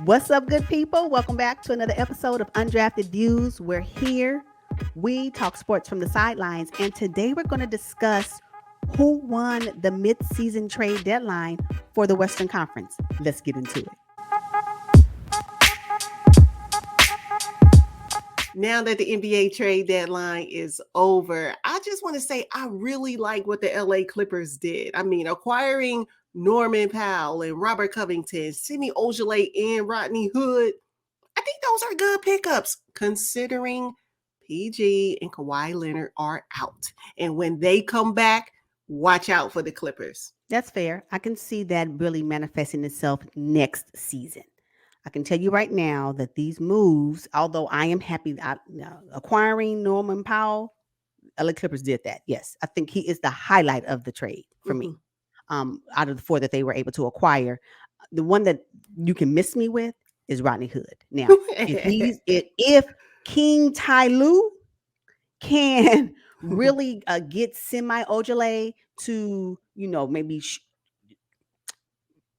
What's up, good people? Welcome back to another episode of Undrafted Views. We're here. We talk sports from the sidelines, and today we're going to discuss who won the mid-season trade deadline for the Western Conference. Let's get into it. Now that the NBA trade deadline is over, I just want to say I really like what the LA Clippers did. I mean, acquiring Norman Powell and Robert Covington, Semi Ojeleye and Rodney Hood. I think those are good pickups considering PG and Kawhi Leonard are out. And when they come back, watch out for the Clippers. That's fair. I can see that really manifesting itself next season. I can tell you right now that these moves, although I am happy acquiring Norman Powell, LA Clippers did that. Yes, I think he is the highlight of the trade for me. Out of the four that they were able to acquire, the one that you can miss me with is Rodney Hood. Now, if King Ty Lue can really get Semi Ojeleye to, maybe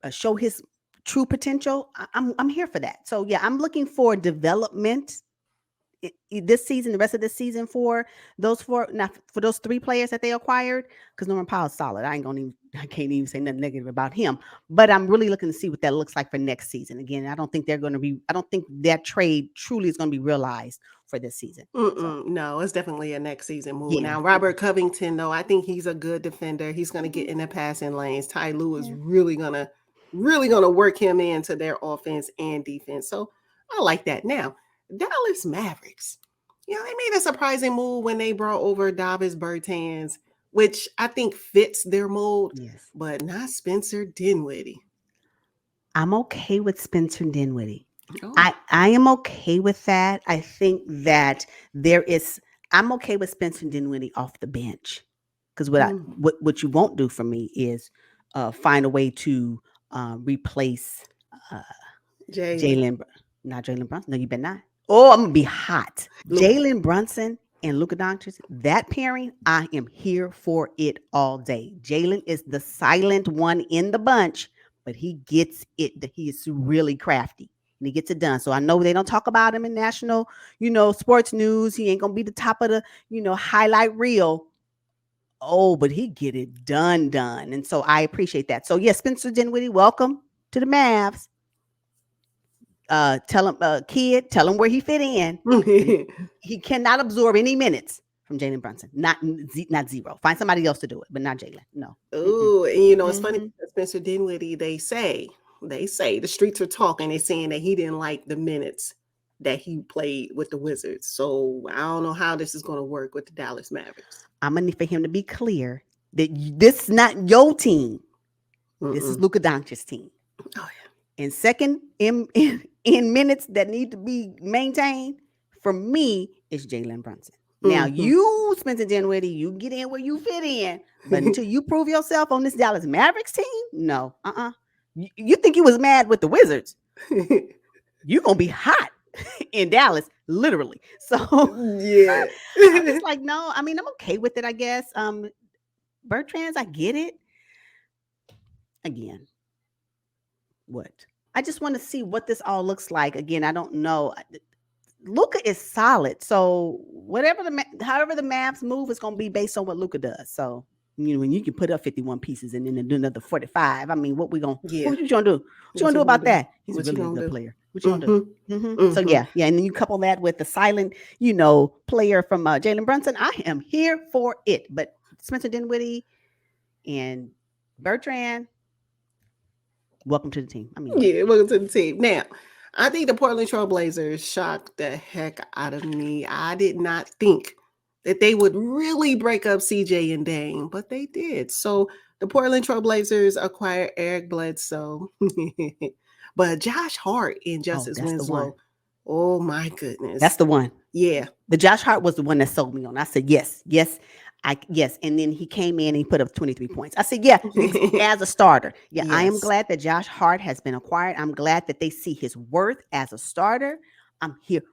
show his true potential, I'm here for that. So yeah, I'm looking for development this season, the rest of this season for those those three players that they acquired. Because Norman Powell's solid. I can't even say nothing negative about him. But I'm really looking to see what that looks like for next season. Again, I don't think that trade truly is going to be realized for this season. No, it's definitely a next season move. Yeah. Now, Robert Covington, though, I think he's a good defender. He's going to get in the passing lanes. Ty Lue is really gonna work him into their offense and defense. So I like that. Now, Dallas Mavericks, they made a surprising move when they brought over Davis Bertans, which I think fits their mold, but not Spencer Dinwiddie. I'm okay with Spencer Dinwiddie. Oh. I am okay with that. I think that I'm okay with Spencer Dinwiddie off the bench, because what you won't do for me is find a way to replace not Jalen Brunson. No, you better not. Oh, I'm gonna be hot. Jalen Brunson and Luka Doncic, that pairing, I am here for it all day. Jalen is the silent one in the bunch, but he gets it. He is really crafty and he gets it done. So I know they don't talk about him in national, sports news. He ain't gonna be the top of the, highlight reel. Oh, but he get it done. And so I appreciate that. So yes, Spencer Dinwiddie, welcome to the Mavs. Tell him where he fit in. He cannot absorb any minutes from Jalen Brunson. Not zero. Find somebody else to do it, but not Jalen. No. Oh, and it's funny, Spencer Dinwiddie, they say the streets are talking. They're saying that he didn't like the minutes that he played with the Wizards. So I don't know how this is going to work with the Dallas Mavericks. I'm gonna need for him to be clear that this is not your team. This is Luka Doncic's team. Oh yeah. And second, in minutes that need to be maintained, for me, it's Jalen Brunson. Now, you, Spencer Dinwiddie, you get in where you fit in. But until you prove yourself on this Dallas Mavericks team, no. You think you was mad with the Wizards. You're going to be hot in Dallas, literally. So, yeah. I'm just like, no. I mean, I'm okay with it, I guess. Bertans, I get it. Again, what? I just want to see what this all looks like. Again, I don't know. Luka is solid. So however the Mavs move is going to be based on what Luka does. So, when you can put up 51 pieces and then do another 45, I mean, what you going to do? What you going to do about that? He's a really good player. What you going to do? So, yeah. And then you couple that with the silent, player from Jalen Brunson. I am here for it. But Spencer Dinwiddie and Bertrand, welcome to the team. Welcome to the team. Now, I think the Portland Trailblazers shocked the heck out of me. I did not think that they would really break up CJ and Dame, but they did. So the Portland Trailblazers acquired Eric Bledsoe, but Josh Hart and Justice Winslow. Oh my goodness. That's the one. Yeah. The Josh Hart was the one that sold me on. I said, yes. And then he came in and he put up 23 points. I said, yeah, as a starter. Yeah, yes. I am glad that Josh Hart has been acquired. I'm glad that they see his worth as a starter. I'm here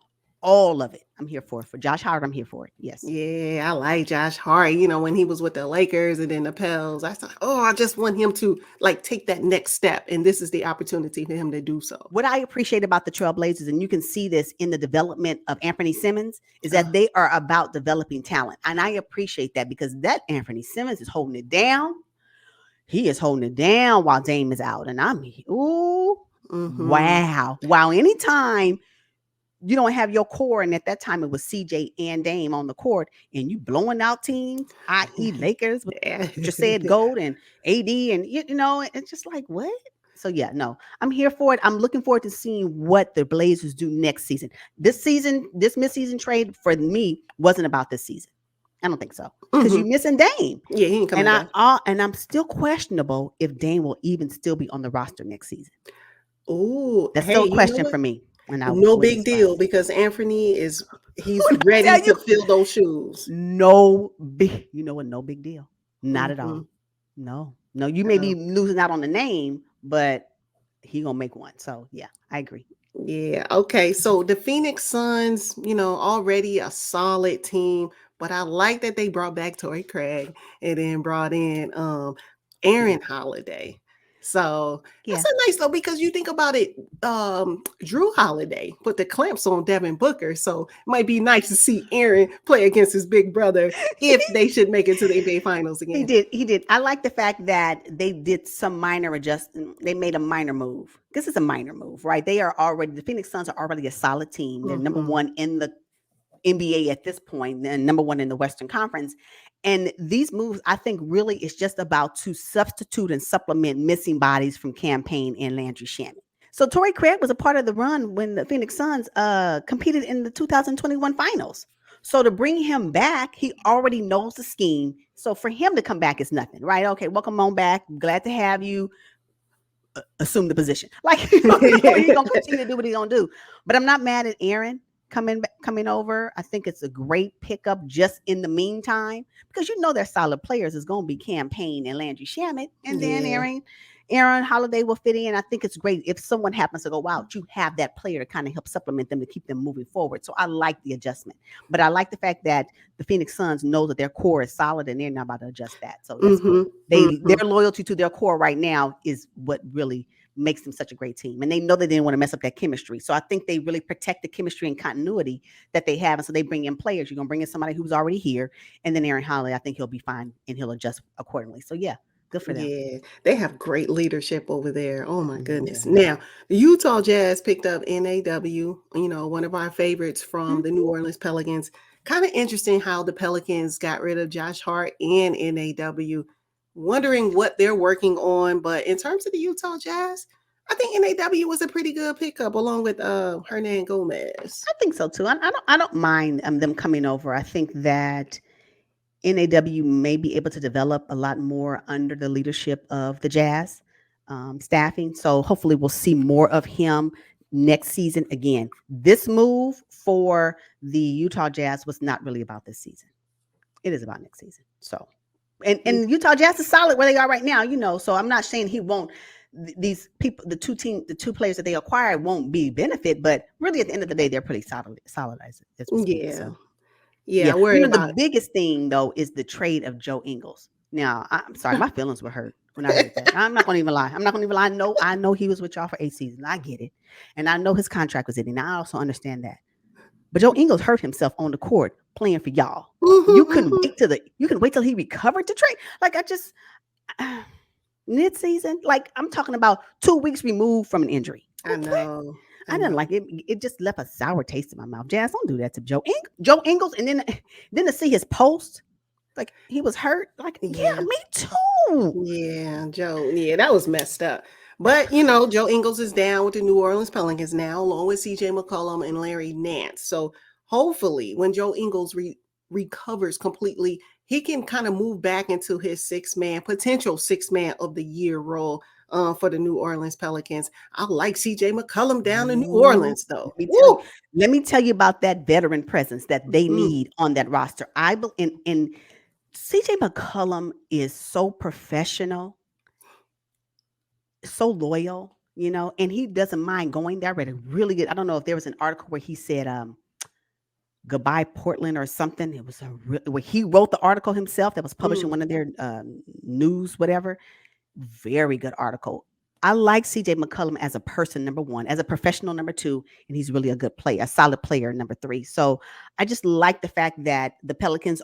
All of it. I'm here for it. For Josh Hart, I'm here for it. Yes. Yeah, I like Josh Hart. When he was with the Lakers and then the Pels, I thought, oh, I just want him to take that next step. And this is the opportunity for him to do so. What I appreciate about the Trailblazers, and you can see this in the development of Anthony Simmons, is that they are about developing talent. And I appreciate that because that Anthony Simmons is holding it down. He is holding it down while Dame is out. And wow. Wow. Anytime you don't have your core, and at that time it was CJ and Dame on the court, and you blowing out teams, i.e. Lakers, you said Gold and AD, and it's just like, what? So yeah, no, I'm here for it. I'm looking forward to seeing what the Blazers do next season. This mid-season trade for me wasn't about this season. I don't think so, because you're missing Dame. Yeah, he ain't coming back. And I'm still questionable if Dame will even still be on the roster next season. Oh, that's still a question for me. No big deal, because Anthony he's ready to fill those shoes. No big deal. Not at all. No. You may be losing out on the name, but he gonna make one. So yeah, I agree. Yeah. Okay. So the Phoenix Suns, already a solid team, but I like that they brought back Torrey Craig and then brought in Aaron Holiday. So that's a nice though, because you think about it, Drew Holiday put the clamps on Devin Booker. So it might be nice to see Aaron play against his big brother if they should make it to the NBA Finals again. He did. I like the fact that they did some minor adjustment. They made a minor move. This is a minor move, right? The Phoenix Suns are already a solid team. They're number one in the NBA at this point, and number one in the Western Conference. And these moves, I think, really is just about to substitute and supplement missing bodies from Campaign and Landry Shamet. So Torrey Craig was a part of the run when the Phoenix Suns competed in the 2021 finals. So to bring him back, he already knows the scheme. So for him to come back is nothing, right? Okay, welcome on back. Glad to have you assume the position. Like, he's going to continue to do what he's going to do. But I'm not mad at Aaron coming over. I think it's a great pickup just in the meantime, because they're solid players. It's going to be Campaign and Landry Shamet, and then Aaron Holiday will fit in. I think it's great if someone happens to go out, you have that player to kind of help supplement them to keep them moving forward. So I like the adjustment, but I like the fact that the Phoenix Suns know that their core is solid and they're not about to adjust that. So their loyalty to their core right now is what really makes them such a great team. And they know they didn't want to mess up that chemistry. So I think they really protect the chemistry and continuity that they have. And so they bring in players. You're going to bring in somebody who's already here. And then Aaron Holiday, I think he'll be fine and he'll adjust accordingly. So yeah, good for them. Yeah, they have great leadership over there. Oh my goodness. Yeah. Now, the Utah Jazz picked up NAW, one of our favorites from the New Orleans Pelicans. Kind of interesting how the Pelicans got rid of Josh Hart and NAW. Wondering what they're working on, but in terms of the Utah Jazz, I think NAW was a pretty good pickup along with Hernan Gomez. I think so too. I don't mind them coming over. I think that NAW may be able to develop a lot more under the leadership of the Jazz staffing. So hopefully we'll see more of him next season. Again, this move for the Utah Jazz was not really about this season. It is about next season. So. And Utah Jazz is solid where they are right now, so I'm not saying he won't. These people, the two players that they acquired won't be benefit, but really at the end of the day, they're pretty solid. Yeah. The biggest thing though is the trade of Joe Ingles. Now, I'm sorry, my feelings were hurt when I heard that. I'm not going to even lie. No, I know he was with y'all for 8 seasons. I get it, and I know his contract was ending. I also understand that. But Joe Ingles hurt himself on the court playing for y'all. You can wait till he recovered to trade. Like mid-season, like I'm talking about 2 weeks removed from an injury. I know. I didn't like it. It just left a sour taste in my mouth. Jazz, don't do that to Joe Ingles. And then to see his post, like he was hurt. Like, yeah, me too. Yeah, Joe. Yeah, that was messed up. But, Joe Ingles is down with the New Orleans Pelicans now, along with CJ McCollum and Larry Nance. So hopefully when Joe Ingles recovers completely, he can kind of move back into his potential six man of the year role for the New Orleans Pelicans. I like CJ McCollum down in New Orleans, though. Let me tell you about that veteran presence that they need on that roster. And CJ McCollum is so professional, so loyal, and he doesn't mind going there. I read a really good, I don't know if there was an article where he said Goodbye Portland or something. It was where he wrote the article himself that was published in one of their news, whatever. Very good article. I like CJ McCollum as a person, number one, as a professional, number two, and he's really a good player, a solid player, number three. So I just like the fact that the Pelicans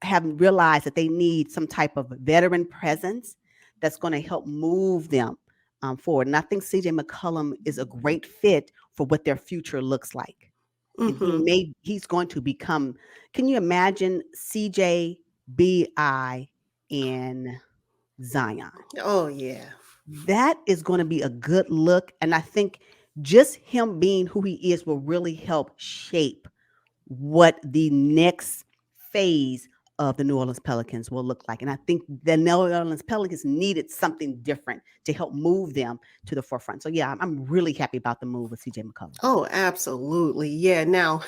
have realized that they need some type of veteran presence that's going to help move them forward. And I think CJ McCollum is a great fit for what their future looks like. And he's going to become, can you imagine CJ, BI, and Zion? Oh, yeah. That is going to be a good look. And I think just him being who he is will really help shape what the next phase of the New Orleans Pelicans will look like. And I think the New Orleans Pelicans needed something different to help move them to the forefront. So, yeah, I'm really happy about the move with CJ McCollum. Oh, absolutely. Yeah. Now,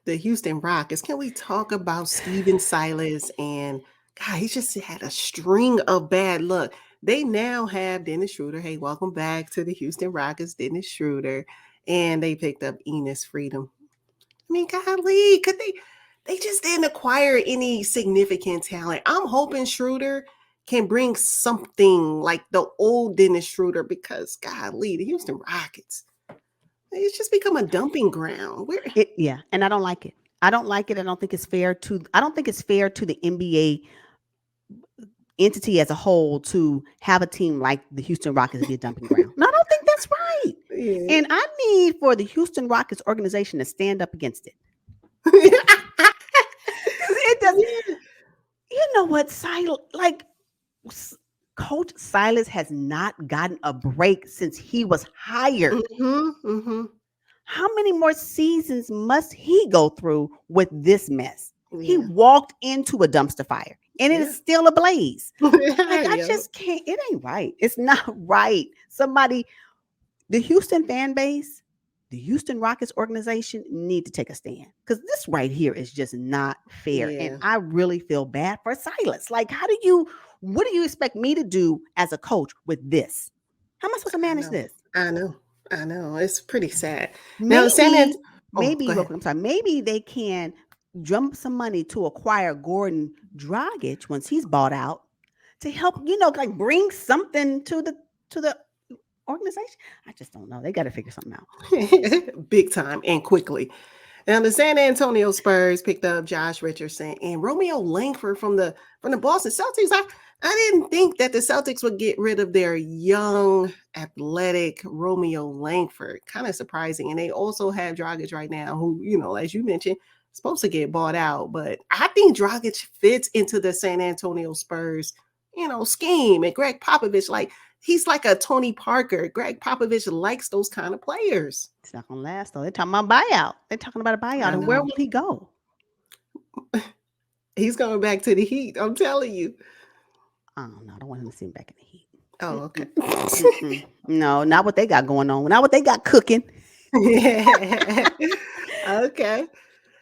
the Houston Rockets, can we talk about Steven Silas? And God, he just had a string of bad luck. They now have Dennis Schroder. Hey, welcome back to the Houston Rockets, Dennis Schroder. And they picked up Enes Freedom. I mean, golly, could they just didn't acquire any significant talent. I'm hoping Schroder can bring something like the old Dennis Schroder because, golly, the Houston Rockets, it's just become a dumping ground. Yeah, and I don't like it. I don't like it. I don't think it's fair to the NBA entity as a whole to have a team like the Houston Rockets be a dumping ground. No, I don't think that's right. Yeah. And I need for the Houston Rockets organization to stand up against it. It doesn't. You know what, Coach Silas has not gotten a break since he was hired. How many more seasons must he go through with this mess? Yeah. He walked into a dumpster fire and it is still ablaze. I just can't. It ain't right. It's not right. The Houston fan base, the Houston Rockets organization need to take a stand because this right here is just not fair. Yeah. And I really feel bad for Silas. What do you expect me to do as a coach with this? How am I supposed to manage this? I know. It's pretty sad. Maybe they can drum some money to acquire Goran Dragic once he's bought out to help, bring something to the organization. I just don't know. They got to figure something out. Big time and quickly. Now the San Antonio Spurs picked up Josh Richardson and Romeo Langford from the Boston Celtics. I didn't think that the Celtics would get rid of their young, athletic Romeo Langford. Kind of surprising. And they also have Dragic right now, who, as you mentioned, is supposed to get bought out. But I think Dragic fits into the San Antonio Spurs, scheme. And Greg Popovich, he's like a Tony Parker. Greg Popovich likes those kind of players. It's not going to last, though. They're talking about buyout. They're talking about a buyout. And where will he go? He's going back to the Heat. I'm telling you. I don't know. I don't want him to see him back in the Heat. Oh, okay. No, not what they got going on. Not what they got cooking. Yeah. Okay.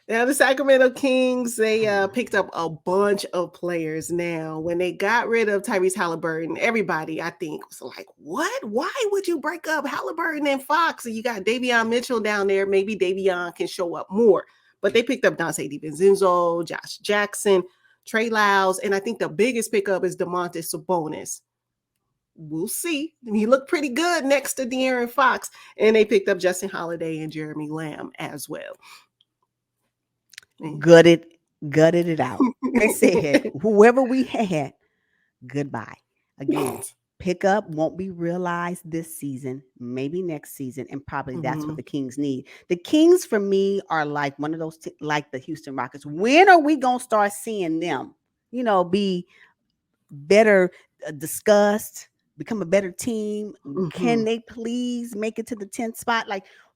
Now, the Sacramento Kings, they picked up a bunch of players. Now, when they got rid of Tyrese Halliburton, everybody, I think, was like, what? Why would you break up Halliburton and Fox? And you got Davion Mitchell down there. Maybe Davion can show up more. But they picked up Dante DiVincenzo, Josh Jackson, Trey Lyles, and I think the biggest pickup is Domantas Sabonis. We'll see. He looked pretty good next to De'Aaron Fox. And they picked up Justin Holiday and Jeremy Lamb as well. Gutted it out. They said, whoever we had, goodbye. Again, pickup won't be realized this season, maybe next season, and probably that's what the Kings need. The Kings, for me, are like one of those, like the Houston Rockets. When are we going to start seeing them, be better discussed, become a better team? Can they please make it to the 10th spot?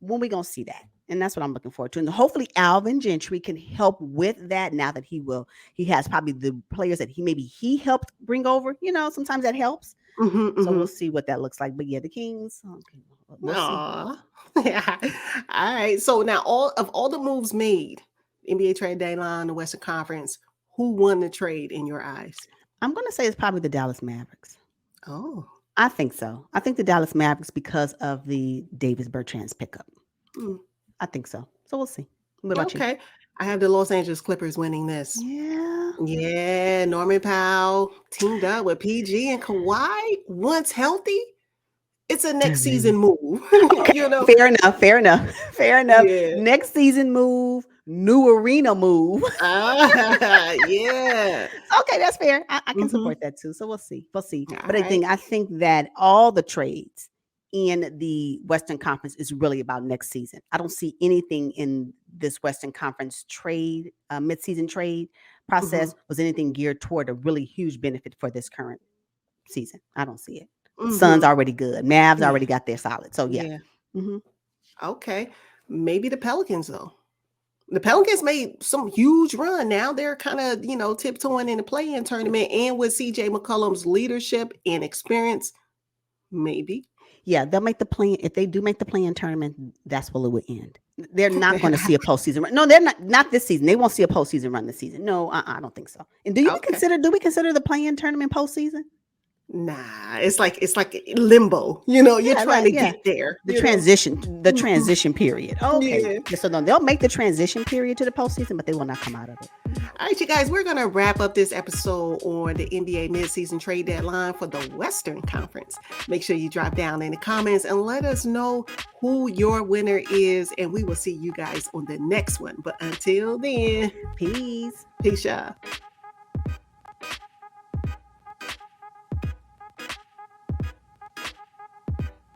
When are we going to see that? And that's what I'm looking forward to. And hopefully Alvin Gentry can help with that now that he has probably the players that he helped bring over. Sometimes that helps. So we'll see what that looks like. But yeah, the Kings. Okay, we'll see. Yeah. All right. So now all the moves made, NBA trade deadline, the Western Conference, who won the trade in your eyes? I'm going to say it's probably the Dallas Mavericks. Oh. I think so. I think the Dallas Mavericks because of the Davis Bertans pickup. I think so. So we'll see. What about you? I have the Los Angeles Clippers winning this. Yeah. Yeah, Norman Powell teamed up with PG and Kawhi. Once healthy, it's a next season move. Okay. You know? Fair enough. Yeah. Next season move, new arena move. Yeah. Okay, that's fair. I can support that too. So we'll see. But I think that all the trades in the Western Conference is really about next season. I don't see anything in this Western Conference trade, midseason trade process was anything geared toward a really huge benefit for this current season. I don't see it. Suns already good. Mavs already got their solid. So yeah. Okay. Maybe the Pelicans though. The Pelicans made some huge run. Now they're kind of, tiptoeing in the play-in tournament, and with CJ McCollum's leadership and experience, maybe. Yeah, they'll make the play. If they do make the play-in tournament, that's where it would end. They're not going to see a postseason run. No, they're not this season. They won't see a postseason run this season. No, I don't think so. And do we consider the play-in tournament postseason? Nah, it's like limbo. You're trying to get there. The transition period. Okay. Yeah. So they'll make the transition period to the postseason, but they will not come out of it. All right, you guys, we're going to wrap up this episode on the NBA midseason trade deadline for the Western Conference. Make sure you drop down in the comments and let us know who your winner is, and we will see you guys on the next one. But until then, peace. Peace, y'all.